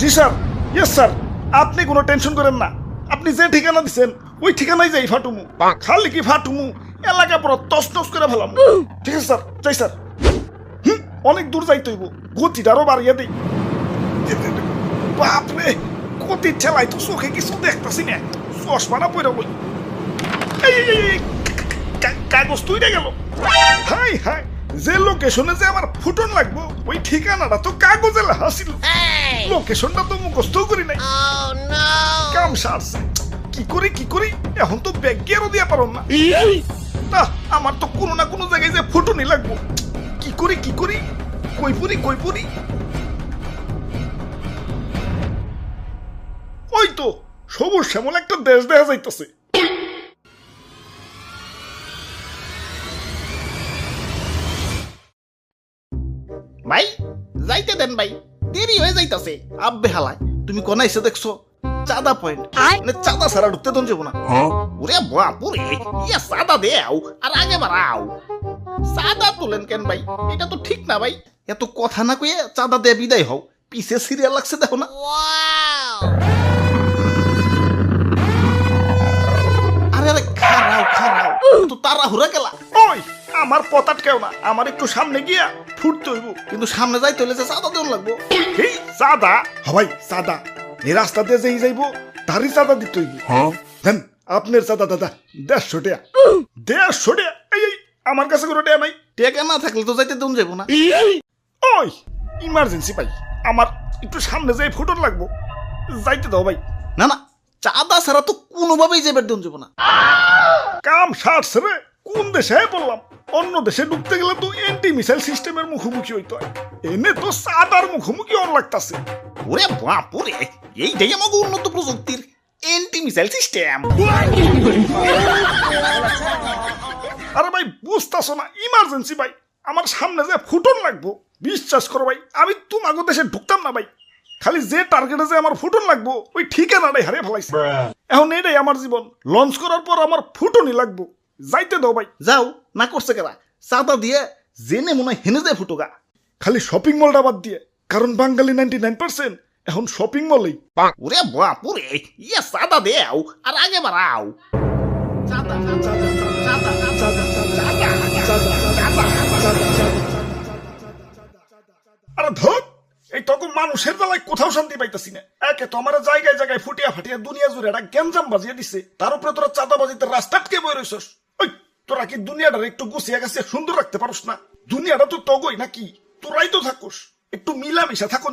জি sir, yes sir, আপনি কোনো tension করেন না। আপনি যে ঠিকানা দিচ্ছেন ওই ঠিকানায় যাই ফাটুমু। খালি কি ফাটুমু, এলাকা পুরো তছনছ করে ফেলাম। ঠিক আছে স্যার, যাই স্যার। অনেক দূর যাইতে হইব, গতিটা আরো বাড়িয়ে দিই। বাপরে, গতি ঠেলাই তো চোখে কিছু দেখতেছি না, চশমাটা পড়ে বলি। কাগজ তুইটা গেল। হাই হাই, যে লোকেশনে যে আমার ফুটন লাগবো ওই ঠিকানাটা তো কাগজে লেখা ছিল। লোকেশনটা তো মুখস্থ করি নাই। কাম সারছে, কি করি এখন তো ব্যাগ গিয়ারও দিয়া পারো না। আমার তো কোনো না কোনো জায়গায় যে ফুটনই লাগবো। কি করি কই পড়ি। ওই তো সবুজ শ্যামল একটা দেশ দেখা যাইতেছে। ভাই যাইতে দেন ভাই, দেরি হয়ে যাইতাছে। আব্বে হালায়, তুমি কোন এসে দেখছো? চাঁদা পয়েন্ট, মানে চাঁদা ছাড়া ঢুকতে দন যাবো না। ওরে বাপুরে, ইয়া চাঁদা দেও আর আগে বাড়াও। চাঁদা তুলেন কেন ভাই? এটা তো ঠিক না ভাই। এত কথা না কইয়ে চাঁদা দিয়ে বিদায় হও। পিছে সিরিয়াল লাগছে দেখো না। আরে আরে খারাও তো তাড়াহুড়া গেলা। ওই আমার পথ আটকেও না, আমার একটু সামনে গিয়া ফুটতে হইব। কিন্তু সামনে যাইতে হলে যে চাঁদা দেওয়া লাগবো। এই চাঁদা হবাই চাঁদা, এই রাস্তা দিয়ে যেই যাইবো তারই চাঁদা দিতে হইব। দেন আপনার চাঁদা দাদা 150 টাকা। 150 টাকা? এই আমার কাছে কোনো টাকা নাই। টেকা না থাকলে তো যাইতে দেন যাবো না। ওই ইমার্জেন্সি ভাই, আমার একটু সামনে যাই ফুটন লাগবো, যাইতে দাও ভাই। না না, চাঁদা ছাড়া তো কোনোভাবেই যাবার দেন যাবো না। কাম সারছে রে, কোন দেশে বললাম? অন্য দেশে ঢুকতে গেলে তো এন্টি মিসাইল সিস্টেমের মুখোমুখি হইতে হয়, এনে তো চাঁদার মুখোমুখি অন লাগতাছে। ওরে বাপুরে, এইটাই আমাকে উন্নত প্রযুক্তির এন্টি মিসাইল সিস্টেম। আরে ভাই বুঝতাছো না, ইমার্জেন্সি ভাই, আমার সামনে যে ফুটন লাগবো। বিশ্বাস করো ভাই, আমি তোমাকে দেশে ঢুকতাম না ভাই। খালি যে টার্গেটে যে আমার ফুটন লাগবো ওই ঠিকানাটাই হারিয়ে ফেলাইছে। এখন এটাই আমার জীবন, লঞ্চ করার পর আমার ফুটনই লাগবো, যাইতে দাও ভাই। যাও, না করছে কেরা? চাঁদা দিয়ে জেনে মনে হয় হেনে যায় ফুটোগা। খালি শপিং মলটা বাদ দিয়ে, কারণ বাঙালি 99% এখন শপিং মলেই। ওরে বাপুরে, ইয়া চাঁদা দেও আর আগে বাড়াও। চাঁদা আরে ধর, এই তখন মানুষের বেলায় কোথাও শান্তি পাইতাছি না। একে তো আমার জায়গায় জায়গায় ফুটিয়া ফাটিয়া দুনিয়া জুড়ে একটা গ্যাঞ্জাম বাজিয়ে দিছে, তার উপরে তোরা চাঁদা বাজিতে রাস্তা আটকে বই রইছস। ওই তোরা কি দুনিয়াটার একটু গুছিয়ে গাছিয়ে সুন্দর রাখতে পারস না? দুনিয়াটা তো তগই নাকি? তোরাই তো থাকুস, একটু মিলামিশা থাকুন।